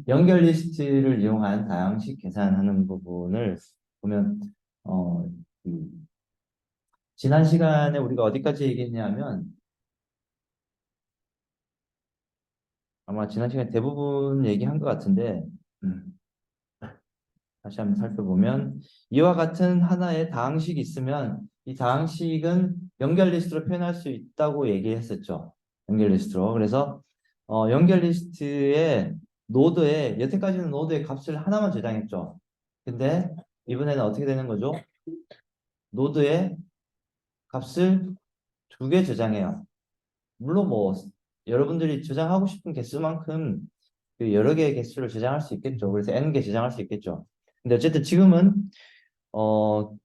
연결 리스트를 이용한 다양식 계산하는 부분을 보면 어, 그 지난 시간에 우리가 어디까지 얘기했냐면 아마 지난 시간에 대부분 얘기한 것 같은데 음, 다시 한번 살펴보면 이와 같은 하나의 다항식이 있으면 이 다항식은 연결 리스트로 표현할 수 있다고 얘기했었죠. 연결 리스트로. 그래서 연결 리스트의 노드에 여태까지는 노드의 값을 하나만 저장했죠. 근데 이번에는 어떻게 되는 거죠? 노드의 값을 두 개 저장해요. 물론 뭐 여러분들이 저장하고 싶은 개수만큼 그 여러 개의 개수를 저장할 수 있겠죠. 그래서 n 개 저장할 수 있겠죠. 근데 어쨌든 지금은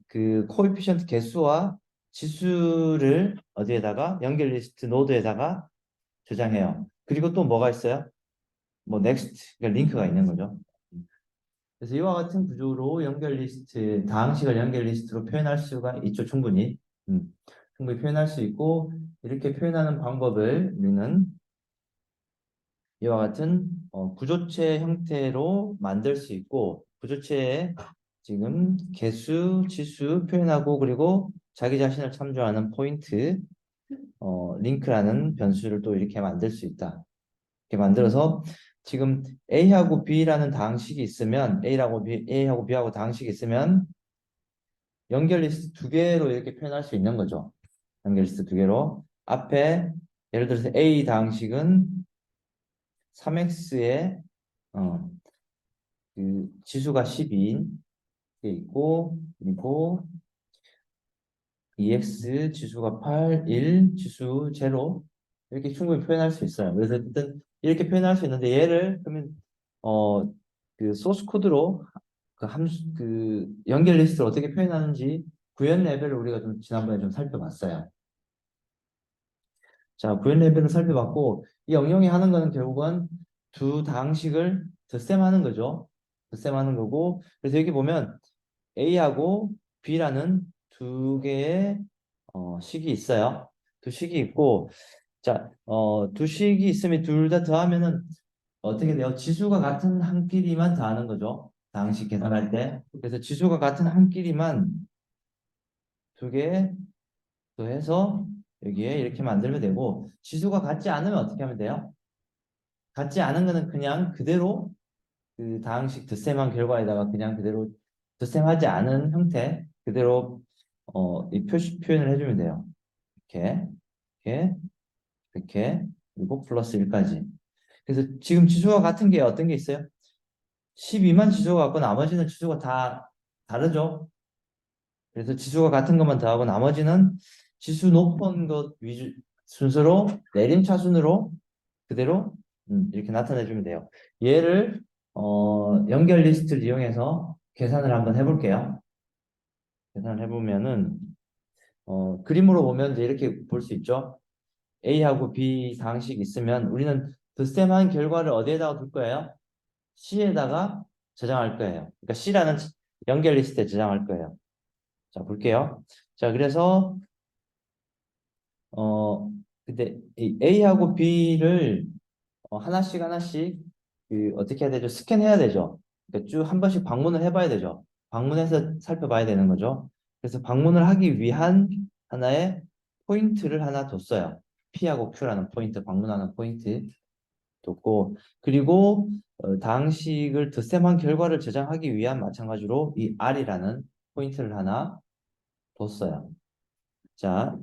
그 코에피션트 개수와 지수를 어디에다가 연결 리스트 노드에다가 저장해요. 그리고 또 뭐가 있어요? 뭐 next 그러니까 링크가 있는 거죠. 그래서 이와 같은 구조로 연결 리스트 다항식을 연결 리스트로 표현할 수가 있죠. 충분히. 음, 충분히 표현할 수 있고 이렇게 표현하는 방법을 우리는 이와 같은 구조체 형태로 만들 수 있고 구조체에 지금 개수, 지수 표현하고 그리고 자기 자신을 참조하는 포인트, 링크라는 변수를 또 이렇게 만들 수 있다. 이렇게 만들어서 지금 A하고 B라는 다항식이 있으면 A하고 B하고 다항식이 있으면 연결 리스트 두 개로 이렇게 표현할 수 있는 거죠. 연결 리스트 두 개로 앞에 예를 들어서 A 다항식은 3x에 그 지수가 12인 게 있고 그리고 EX 지수가 8, 1, 지수 제로 이렇게 충분히 표현할 수 있어요. 그래서 일단 이렇게 표현할 수 있는데 얘를 그러면 어 그 소스 코드로 그 함수 그 연결 리스트를 어떻게 표현하는지 구현 레벨을 우리가 좀 지난번에 좀 살펴봤어요. 자, 구현 레벨을 살펴봤고 이 영역이 하는 거는 결국은 두 다항식을 덧셈하는 거죠. 덧셈하는 거고 그래서 여기 보면 A하고 B라는 두 개의 식이 있어요. 두 식이 있고, 자, 두 식이 있으면 둘 다 더하면은 어떻게 돼요? 지수가 같은 한 끼리만 더하는 거죠. 다항식 계산할 때. 그래서 지수가 같은 한 끼리만 두 개 더해서 여기에 이렇게 만들면 되고, 지수가 같지 않으면 어떻게 하면 돼요? 같지 않은 거는 그냥 그대로 그 다항식 덧셈한 결과에다가 그냥 그대로 덧셈하지 않은 형태 그대로 이 표현을 해주면 돼요. 이렇게 이렇게 이렇게 그리고 플러스 1까지. 그래서 지금 지수가 같은 게 어떤 게 있어요? 12만 지수가 같고 나머지는 지수가 다 다르죠. 그래서 지수가 같은 것만 더하고 나머지는 지수 높은 것 위주 순서로 내림차순으로 그대로 이렇게 나타내주면 돼요. 얘를 연결 리스트를 이용해서 계산을 한번 해볼게요. 계산을 해보면은 그림으로 보면 이제 이렇게 볼 수 있죠. A하고 B 상식 있으면 우리는 덧셈한 결과를 어디에다가 둘 거예요? C에다가 저장할 거예요. 그러니까 C라는 연결 리스트에 저장할 거예요. 자, 볼게요. 자, 그래서 어 근데 이 A하고 B를 하나씩 하나씩 그 어떻게 해야 되죠? 스캔해야 되죠. 그러니까 쭉 한 번씩 방문을 해봐야 되죠. 방문해서 살펴봐야 되는 거죠. 그래서 방문을 하기 위한 하나의 포인트를 하나 뒀어요. P하고 Q라는 포인트, 방문하는 포인트 뒀고, 그리고 다항식을 덧셈한 결과를 저장하기 위한 마찬가지로 이 R이라는 포인트를 하나 뒀어요. 자,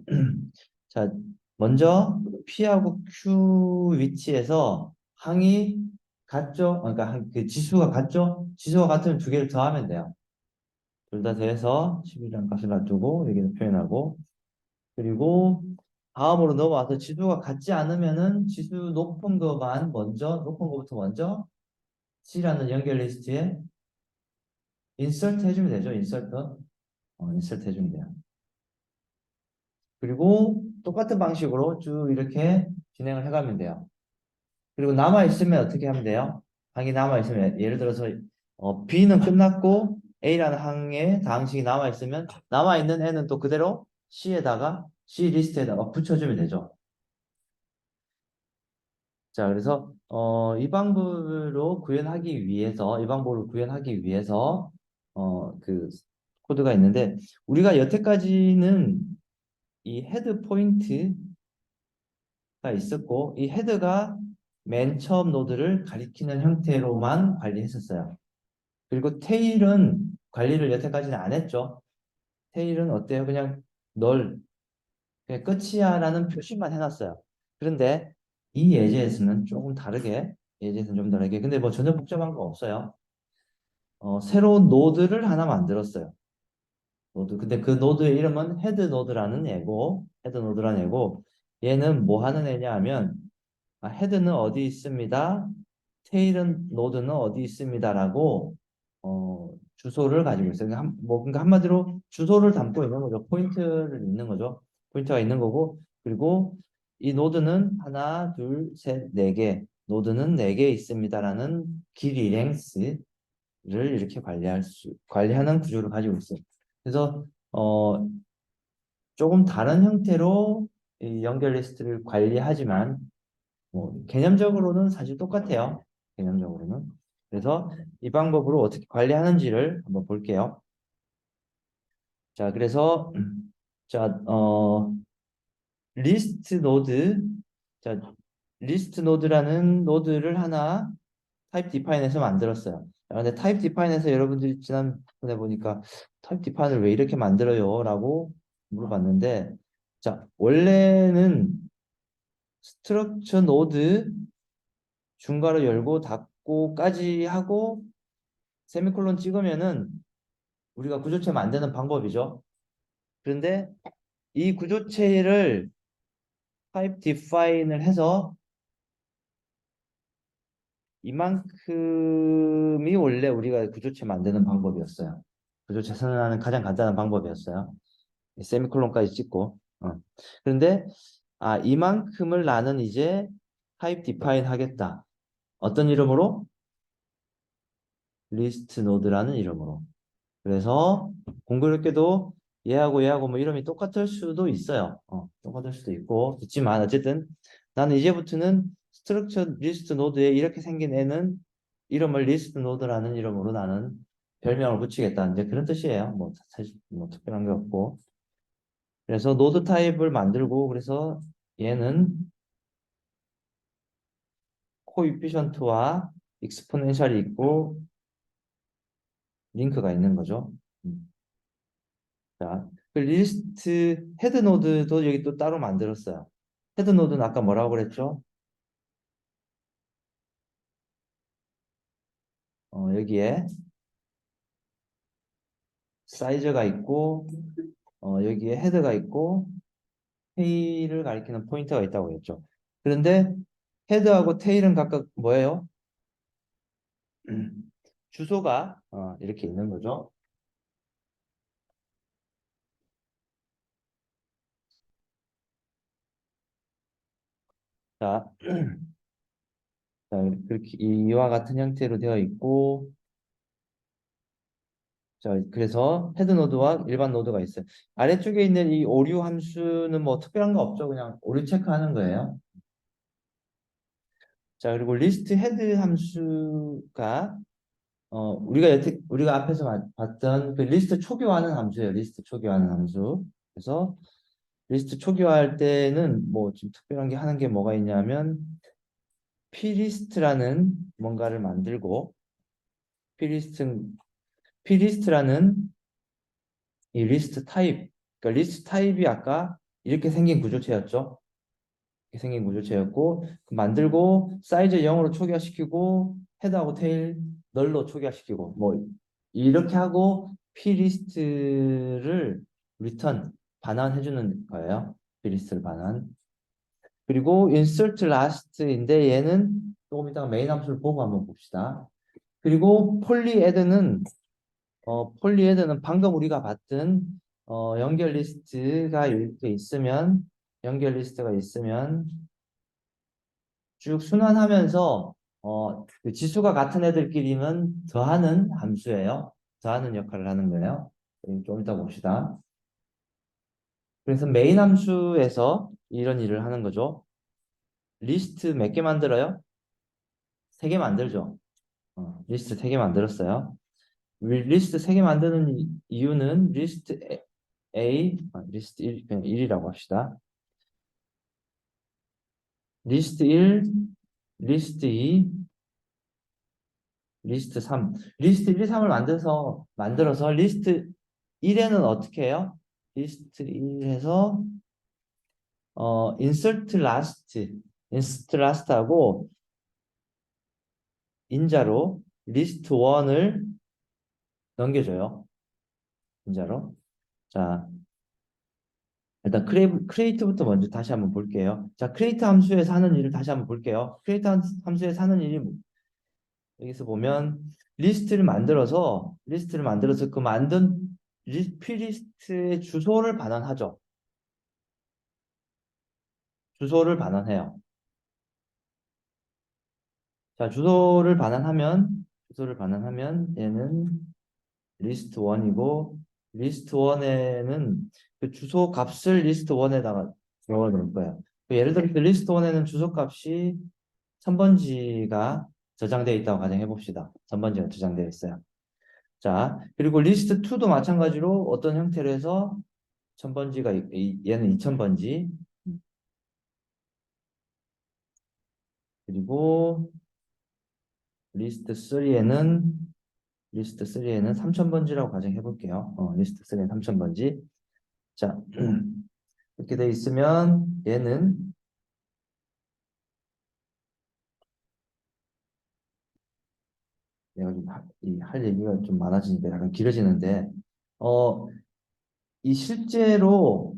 자, 먼저 P하고 Q 위치에서 항이 같죠? 그러니까 그 지수가 같죠? 지수가 같으면 두 개를 더하면 돼요. 둘 다 더해서 11이라는 값을 놔두고 여기서 표현하고 그리고 다음으로 넘어와서 지수가 같지 않으면은 지수 높은 거만 먼저 높은 거부터 먼저 C라는 연결 리스트에 인서트 해주면 되죠. 인서트 해주면 돼요. 그리고 똑같은 방식으로 쭉 이렇게 진행을 해가면 돼요. 그리고 남아있으면 어떻게 하면 돼요? 항이 남아있으면 예를 들어서 B는 끝났고 A라는 항에 다항식이 남아있으면 남아있는 N은 또 그대로 C에다가 C 리스트에다가 붙여주면 되죠. 자, 그래서 이 방법으로 구현하기 위해서, 그 코드가 있는데, 우리가 여태까지는 이 헤드 포인트가 있었고, 이 헤드가 맨 처음 노드를 가리키는 형태로만 관리했었어요. 그리고 테일은 관리를 여태까지는 안 했죠. 테일은 어때요? 그냥 끝이야라는 표시만 해놨어요. 그런데 이 예제에서는 조금 다르게, 근데 뭐 전혀 복잡한 거 없어요. 새로운 노드를 하나 만들었어요. 근데 그 노드의 이름은 헤드 노드라는 애고, 얘는 뭐 하는 애냐 하면, 헤드는 어디 있습니다. 테일은 노드는 어디 있습니다라고 주소를 가지고 있어요. 그러니까 한마디로 주소를 담고 있는 거죠. 포인트를 있는 거죠. 포인터가 있는 거고, 그리고 이 노드는 하나, 둘, 셋, 네 개, 노드는 네 개 있습니다라는 길이 랭스를 이렇게 관리하는 구조를 가지고 있어요. 그래서 조금 다른 형태로 이 연결 리스트를 관리하지만 개념적으로는 사실 똑같아요. 개념적으로는. 그래서 이 방법으로 어떻게 관리하는지를 한번 볼게요. 자, 그래서 자, 리스트 노드, 자, 리스트 노드라는 노드를 하나 타입 디파인에서 만들었어요. 자, 근데 타입 디파인에서 여러분들이 지난번에 보니까 타입 디파인을 왜 이렇게 만들어요? 라고 물어봤는데, 자, 원래는 스트럭처 노드 중괄호 열고 닫고까지 하고 세미콜론 찍으면은 우리가 구조체 만드는 방법이죠. 그런데 이 구조체를 타입 디파인을 해서 이만큼이 원래 우리가 구조체 만드는 방법이었어요. 구조체 선언하는 가장 간단한 방법이었어요. 세미콜론까지 찍고. 그런데 이만큼을 나는 이제 타입 디파인 하겠다. 어떤 이름으로? 리스트 노드라는 이름으로. 그래서 공교롭게도 얘하고 뭐 이름이 똑같을 수도 있어요. 똑같을 수도 있지만 어쨌든 나는 이제부터는 스트럭처 리스트 노드에 이렇게 생긴 애는 이름을 리스트 노드라는 이름으로 나는 별명을 붙이겠다. 이제 그런 뜻이에요. 뭐 사실 뭐 특별한 게 없고. 그래서 노드 타입을 만들고 그래서 얘는 코이피션트와 익스포넨셜이 있고 링크가 있는 거죠. 자, 그 리스트 헤드 노드도 여기 또 따로 만들었어요. 헤드 노드는 아까 뭐라고 그랬죠? 여기에 사이즈가 있고 여기에 헤드가 있고 테일을 가리키는 포인터가 있다고 했죠. 그런데 헤드하고 테일은 각각 뭐예요? 주소가 이렇게 있는 거죠. 자, 자, 그렇게 이와 같은 형태로 되어 있고 자, 그래서 헤드 노드와 일반 노드가 있어요. 아래쪽에 있는 이 오류 함수는 뭐 특별한 거 없죠. 그냥 오류 체크하는 거예요. 자, 그리고 리스트 헤드 함수가 우리가 앞에서 봤던 그 리스트 초기화하는 함수예요. 리스트 초기화하는 함수. 그래서 리스트 초기화할 때는 뭐 지금 특별한 게 하는 게 뭐가 있냐면 pList라는 뭔가를 만들고 pList pList라는 이 리스트 타입 그러니까 리스트 타입이 아까 이렇게 생긴 구조체였죠. 이렇게 생긴 구조체였고 만들고 사이즈 0으로 초기화시키고 헤드하고 테일 널로 초기화시키고 뭐 이렇게 하고 pList를 리턴 반환해주는 거예요. pList를 반환. 그리고 insert last인데 얘는 조금 이따가 메인 함수를 보고 한번 봅시다. 그리고 폴리헤드는 방금 우리가 봤던 연결 리스트가 있으면 쭉 순환하면서 그 지수가 같은 애들끼리는 더하는 함수예요. 더하는 역할을 하는 거예요. 좀 이따 봅시다. 그래서 메인 함수에서 이런 일을 하는 거죠. 리스트 몇 개 만들어요? 세 개 만들죠. 리스트 세 개 만들었어요. 리스트 세 개 만드는 이유는 리스트 A, 리스트 1, 그냥 1이라고 합시다. 리스트 1, 리스트 2, 리스트 3. 리스트 1, 3을 만들어서 리스트 1에는 어떻게 해요? 리스트 1에서 insert last하고 인자로 리스트 1을 넘겨줘요. 인자로. 자, 일단 크리에이트부터 먼저 다시 한번 볼게요. 자, 크리에이트 함수에서 하는 일을 다시 한번 볼게요. 크리에이트 함수에서 하는 일이 여기서 보면 리스트를 만들어서 그 만든 p리스트의 주소를 반환하죠. 주소를 반환해요. 자, 주소를 반환하면 얘는 리스트 1이고 리스트 1에는 그 주소 값을 리스트 1에다가 넣어 놓을 거예요. 예를 들어서 리스트 1에는 주소 값이 1000번지가 저장되어 있다고 가정해 봅시다. 1000번지가 저장되어 있어요. 자, 그리고 리스트 2도 마찬가지로 어떤 형태로 해서 1000번지가 얘는 2000번지 그리고 리스트 3에는 3000번지라고 가정해 볼게요. 리스트 3에는 3000번지. 자, 이렇게 돼 있으면 얘는 내가 할 얘기가 좀 많아지니까 약간 길어지는데 이 실제로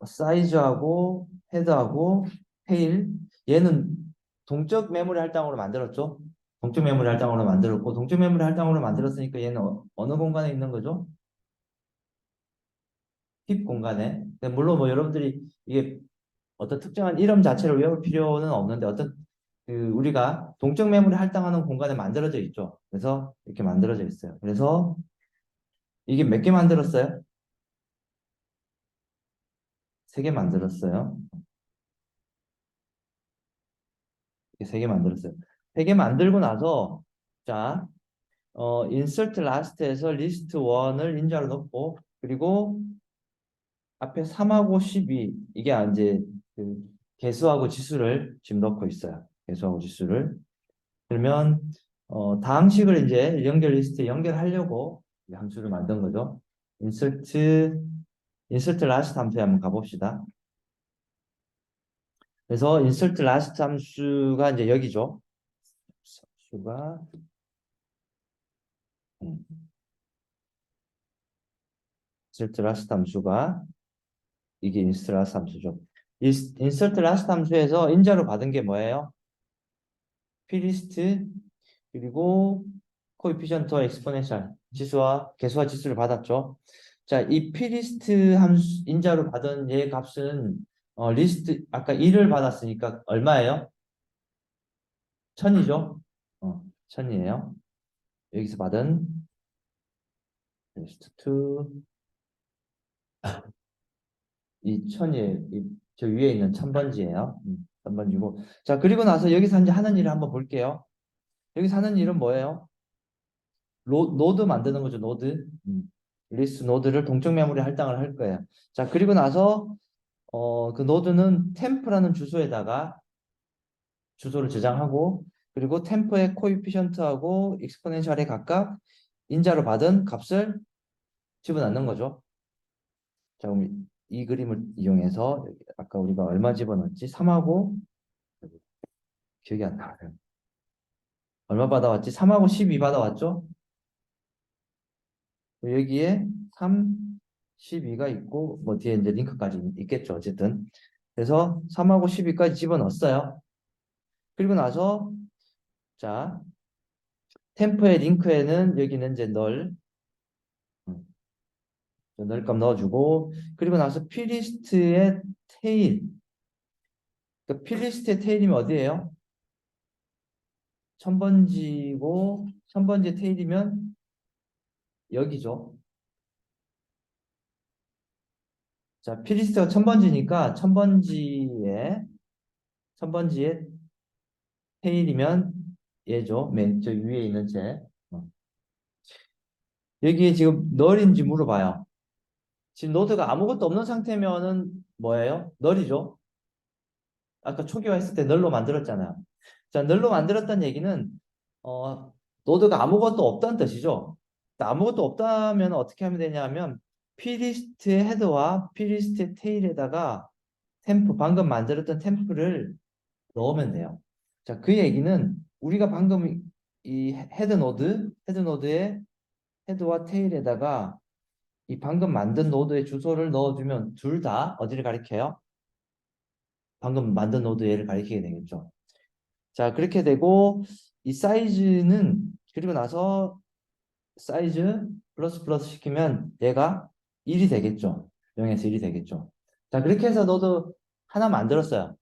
사이즈하고 헤드하고 테일 얘는 동적 메모리 할당으로 만들었죠. 동적 메모리 할당으로 만들었고 동적 메모리 할당으로 만들었으니까 얘는 어느 공간에 있는 거죠? 힙 공간에. 근데 물론 뭐 여러분들이 이게 어떤 특정한 이름 자체를 외울 필요는 없는데 어떤 그 우리가 동적 메모리 할당하는 공간에 만들어져 있죠. 그래서 이렇게 만들어져 있어요. 그래서 이게 몇 개 만들었어요? 세 개 만들었어요. 세 개 만들었어요. 세 개 만들고 나서 자, insert last에서 list 1을 인자로 넣고 그리고 앞에 3하고 12 이게 이제 그 개수하고 지수를 지금 넣고 있어요. 개수하고 지수를. 그러면 다항식을 이제 연결 리스트에 연결하려고 이 함수를 만든 거죠. insert last 함수에 한번 가봅시다. 그래서 insert last 함수가 이제 여기죠. 수가 insert last 함수가 이게 insert last 함수죠. insert last 함수에서 인자로 받은 게 뭐예요? p리스트 그리고 코에피션트와 엑스포넨셜 지수와 개수와 지수를 받았죠. 자, 이 p리스트 함수 인자로 받은 얘 값은 리스트 아까 1을 받았으니까 얼마예요? 1000이죠. 1000이에요. 여기서 받은 리스트 2 이 1000이 저 위에 있는 1000번지예요. 1000번지고. 자, 그리고 나서 여기서 이제 하는 일을 한번 볼게요. 여기서 하는 일은 뭐예요? 노드 만드는 거죠, 노드. 리스트 노드를 동적 메모리 할당을 할 거예요. 자, 그리고 나서 그 노드는 템프라는 주소에다가 주소를 저장하고 그리고 템프의 코이피션트하고 익스포넨셜에 각각 인자로 받은 값을 집어넣는 거죠. 자, 그럼 이 그림을 이용해서 아까 우리가 얼마 집어넣었지? 3하고 기억이 안 나요. 얼마 받아왔지? 3하고 12 받아왔죠? 여기에 3, 12가 있고 뭐 뒤에 이제 링크까지 있겠죠. 어쨌든 그래서 3하고 12까지 집어넣었어요. 그리고 나서 자 템프의 링크에는 여기는 이제 널값 넣어주고 그리고 나서 필리스트의 테일 그러니까 필리스트의 테일이면 어디예요? 1000번지고 1000번지 테일이면 여기죠. 자 필리스트가 1000번지니까 1000번지에 테일이면 얘죠. 맨 저 위에 있는 쟤. 여기에 지금 널인지 물어봐요. 지금 노드가 아무것도 없는 상태면은 뭐예요? 널이죠. 아까 초기화했을 때 널로 만들었잖아요. 자, 널로 만들었다는 얘기는 노드가 아무것도 없다는 뜻이죠. 아무것도 없다면 어떻게 하면 되냐면 p리스트의 헤더와 p리스트의 테일에다가 방금 만들었던 템프를 넣으면 돼요. 자, 그 얘기는 우리가 방금 이 헤드 노드의 헤드와 테일에다가 이 방금 만든 노드의 주소를 넣어주면 둘 다 어디를 가리켜요? 방금 만든 노드 얘를 가리키게 되겠죠. 자, 그렇게 되고 이 사이즈는 그리고 나서 사이즈 플러스 플러스 시키면 얘가 1이 되겠죠. 0에서 1이 되겠죠. 자, 그렇게 해서 노드 하나 만들었어요.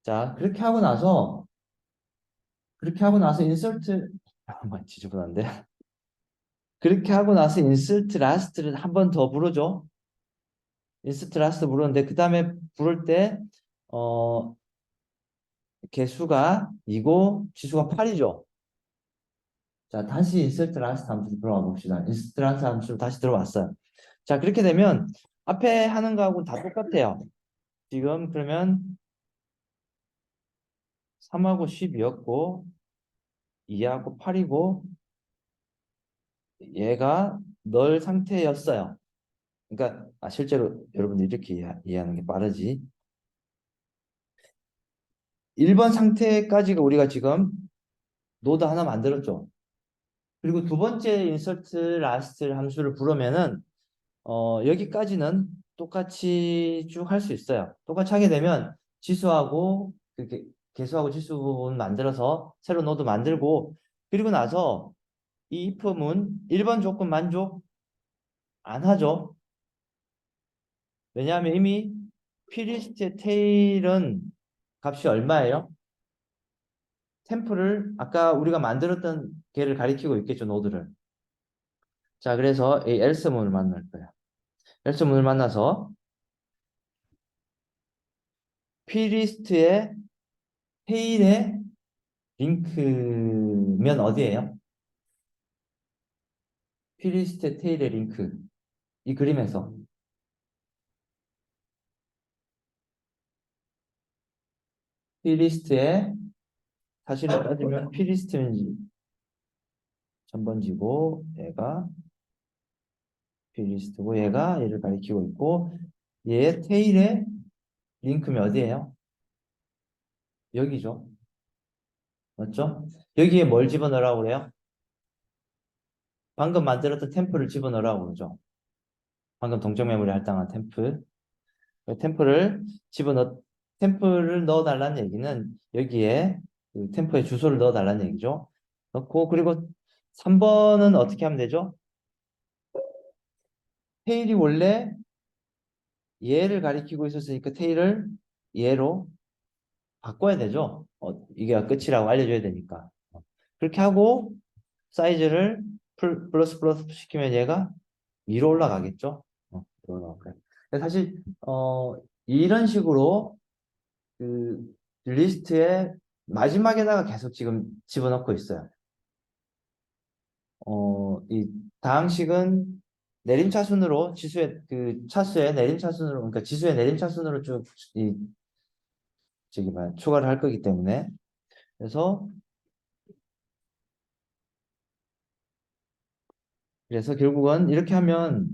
자, 그렇게 하고 나서 인서트 잠깐만 지저분한데. 그렇게 하고 나서 인서트 라스트를 한 번 더 부르죠. 인서트 라스트 부르는데 그 다음에 부를 때 개수가 2고 지수가 8이죠. 자, 다시 인서트 라스트 함수로 들어가 봅시다. 인서트 라스트 함수로 다시 들어왔어요. 자, 그렇게 되면 앞에 하는 거하고 다 똑같아요. 지금 그러면 3하고 10이었고 2하고 8이고 얘가 널 상태였어요. 그러니까 실제로 여러분들 이렇게 이해하는 게 빠르지. 1번 상태까지가 우리가 지금 노드 하나 만들었죠. 그리고 두 번째 인서트 라스트 함수를 부르면은 여기까지는 똑같이 쭉 할 수 있어요. 똑같이 하게 되면 지수하고 개수하고 지수 부분 만들어서 새로 노드 만들고 그리고 나서 이 if문 1번 조건 만족 안 하죠. 왜냐하면 이미 p리스트의 테일은 값이 얼마예요? 템플을 아까 우리가 만들었던 걔를 가리키고 있겠죠, 노드를. 자, 그래서 이 else문을 만날 거야. else문을 만나서 p리스트의 테일의 링크면 어디예요? p리스트의 테일의 링크. 이 그림에서 p리스트의 사실을 따지면 p리스트는 전번지고 얘가 p리스트고 얘가 얘를 가리키고 있고 얘의 테일의 링크면 어디예요? 여기죠. 맞죠? 여기에 뭘 집어넣으라고 그래요? 방금 만들었던 템플을 집어넣으라고 그러죠. 방금 동적 메모리 할당한 템플. 그 템플을 넣어달라는 얘기는 여기에 그 템플의 주소를 넣어달라는 얘기죠. 넣고, 그리고 3번은 어떻게 하면 되죠? 테일이 원래 얘를 가리키고 있었으니까 테일을 얘로 바꿔야 되죠. 이게 끝이라고 알려줘야 되니까. 그렇게 하고, 사이즈를 플러스 플러스 시키면 얘가 위로 올라가겠죠. 위로 올라갈까요? 근데 사실 이런 식으로 그 리스트의 마지막에다가 계속 지금 집어넣고 있어요. 이 다항식은 내림차순으로 지수의 그 차수의 내림차순으로 그러니까 지수의 내림차순으로 쭉 저기 뭐야 추가를 할 거기 때문에 그래서 결국은 이렇게 하면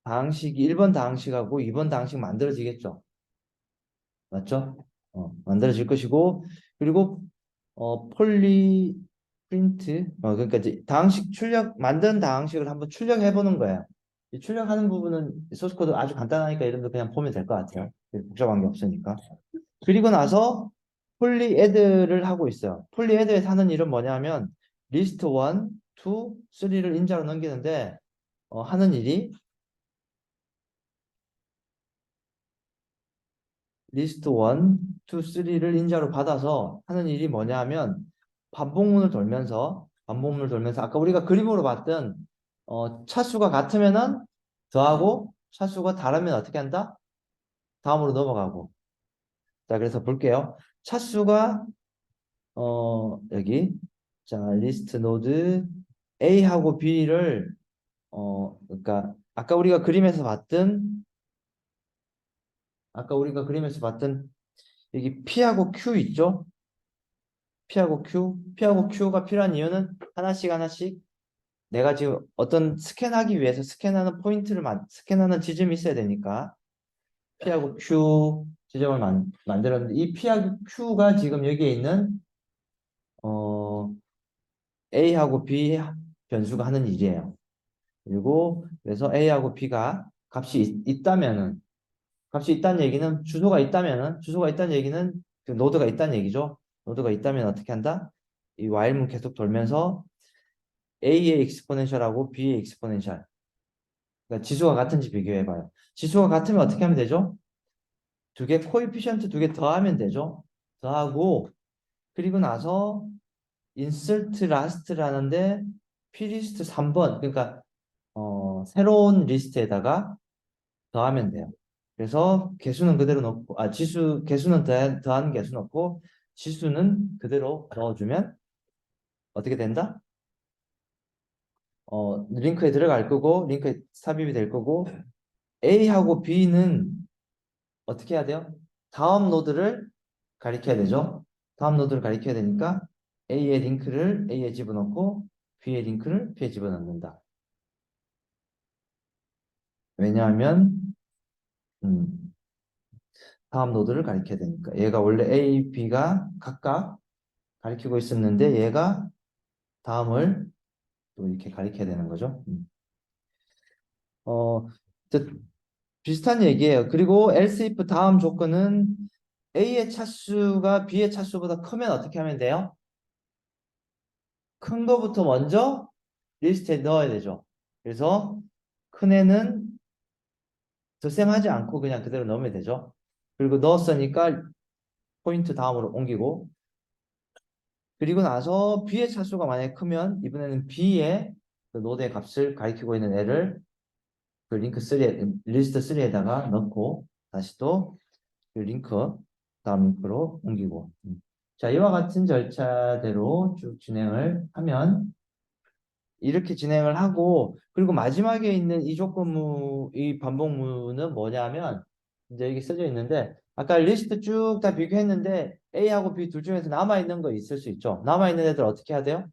다항식이 1번 다항식하고 2번 다항식 만들어지겠죠. 맞죠? 만들어질 것이고 그리고 폴리 프린트 그러니까 이제 다항식 만든 다항식을 한번 출력해 보는 거예요. 이 출력하는 부분은 소스 코드 아주 간단하니까 이름도 그냥 보면 될 것 같아요. 복잡한 게 없으니까. 그리고 나서 폴리 애드를 하고 있어요. 폴리 애드에서 하는 일은 뭐냐면 리스트 1, 2, 3를 인자로 넘기는데 하는 일이 리스트 1, 2, 3를 인자로 받아서 하는 일이 뭐냐 하면 반복문을 돌면서 아까 우리가 그림으로 봤던 차수가 같으면은 더하고 차수가 다르면 어떻게 한다? 다음으로 넘어가고. 자, 그래서 볼게요. 차수가 여기 자 리스트 노드 A하고 B를 그러니까 아까 우리가 그림에서 봤던 여기 P하고 Q 있죠? P하고 Q가 필요한 이유는 하나씩 하나씩 내가 지금 어떤 스캔하기 위해서 스캔하는 지점이 있어야 되니까 P하고 Q 지점을 만들었는데 이 P하고 Q가 지금 여기에 있는 어, A하고 B 변수가 하는 일이에요. 그리고 그래서 A하고 B가 값이 있다는 얘기는 주소가 있다는 얘기는 그 노드가 있다는 얘기죠. 노드가 있다면 어떻게 한다? 이 while문 계속 돌면서 A의 익스포넨셜하고 B의 익스포넨셜 그러니까 지수가 같은지 비교해봐요. 지수가 같으면 어떻게 하면 되죠? 코에피션트 두 개 더하면 되죠. 더하고 그리고 나서 insert last라는데 plist 3번 그러니까 새로운 리스트에다가 더하면 돼요. 그래서 개수는 그대로 넣고 개수는 더하는 개수 넣고 지수는 그대로 넣어주면 어떻게 된다? 링크에 들어갈 거고 링크에 삽입이 될 거고 A하고 B는 어떻게 해야 돼요? 다음 노드를 가리켜야 되죠. 다음 노드를 가리켜야 되니까 A의 링크를 A에 집어넣고 B의 링크를 B에 집어넣는다. 왜냐하면 음, 다음 노드를 가리켜야 되니까 얘가 원래 A, B가 각각 가리키고 있었는데 얘가 다음을 또 이렇게 가리켜야 되는 거죠. 어, 저- 비슷한 얘기예요. 그리고 else if 다음 조건은 A의 차수가 B의 차수보다 크면 어떻게 하면 돼요? 큰 거부터 먼저 리스트에 넣어야 되죠. 그래서 큰 애는 덧셈하지 않고 그냥 그대로 넣으면 되죠. 그리고 넣었으니까 포인트 다음으로 옮기고 그리고 나서 B의 차수가 만약에 크면 이번에는 B의 그 노드의 값을 가리키고 있는 애를 그 리스트 3에다가 넣고 다시 또 그 다음 링크로 옮기고 자 이와 같은 절차대로 쭉 진행을 하면 이렇게 진행을 하고 그리고 마지막에 있는 이 반복문은 뭐냐면 이제 여기 써져 있는데 아까 리스트 쭉 다 비교했는데 A하고 B 둘 중에서 남아있는 거 있을 수 있죠. 남아있는 애들 어떻게 해야 돼요?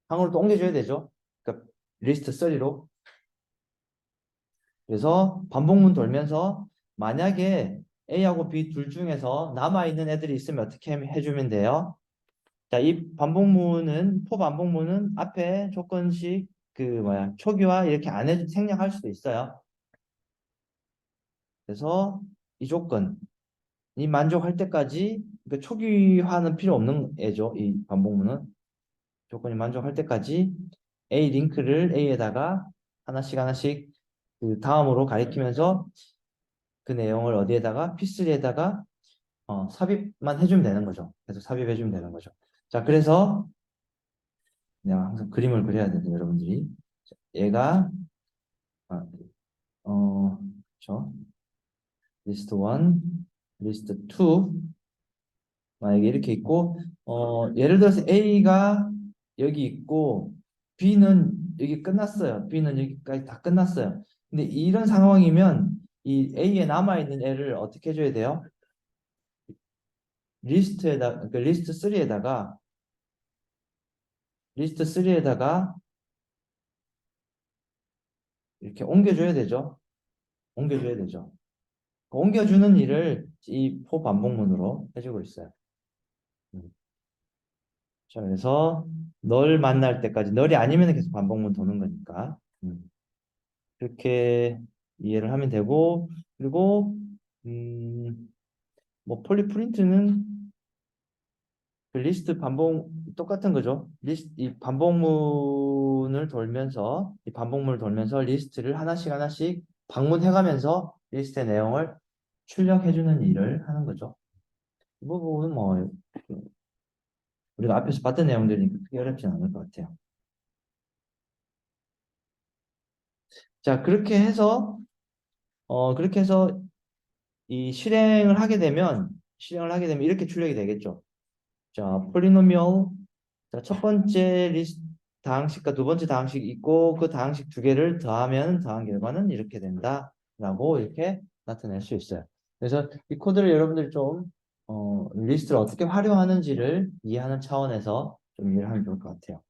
항으로 또 옮겨줘야 되죠. 그러니까 리스트 3로 그래서 반복문 돌면서 만약에 A하고 B 둘 중에서 남아있는 애들이 있으면 어떻게 해주면 돼요? 자, 포 반복문은 앞에 조건식 초기화 이렇게 안 생략할 수도 있어요. 그래서 이 조건이 만족할 때까지 그러니까 초기화는 필요 없는 애죠. 이 반복문은 조건이 만족할 때까지 A 링크를 A에다가 하나씩 하나씩 그 다음으로 가리키면서 그 내용을 어디에다가 P3에다가 삽입만 해주면 되는 거죠. 계속 삽입해주면 되는 거죠. 자, 그래서 내가 항상 그림을 그려야 돼요, 여러분들이. 얘가 아, 그렇죠. 리스트 1, 리스트 2 만약에 이렇게 있고 예를 들어서 A가 여기 있고 B는 여기 끝났어요. B는 여기까지 다 끝났어요. 근데 이런 상황이면 이 A에 남아 있는 애를 어떻게 해줘야 돼요? 리스트 3에다가 이렇게 옮겨줘야 되죠. 옮겨줘야 되죠. 옮겨주는 일을 이 포 반복문으로 해주고 있어요. 음. 자, 그래서 널 만날 때까지 널이 아니면 계속 반복문 도는 거니까 그렇게 이해를 하면 되고 그리고 음, 뭐 폴리프린트는 그 리스트 반복 똑같은 거죠. 이 반복문을 돌면서 리스트를 하나씩 하나씩 방문해가면서 리스트의 내용을 출력해주는 일을 하는 거죠. 이 부분은 뭐 우리가 앞에서 봤던 내용들이니까 크게 어렵진 않을 것 같아요. 자, 그렇게 해서 이 실행을 하게 되면 이렇게 출력이 되겠죠. 자, 폴리노미얼. 자, 첫 번째 다항식과 두 번째 다항식 있고 그 다항식 두 개를 더하면 더한 결과는 이렇게 된다라고 이렇게 나타낼 수 있어요. 그래서 이 코드를 여러분들이 좀 리스트를 어떻게 활용하는지를 이해하는 차원에서 좀 이해를 하면 좋을 것 같아요.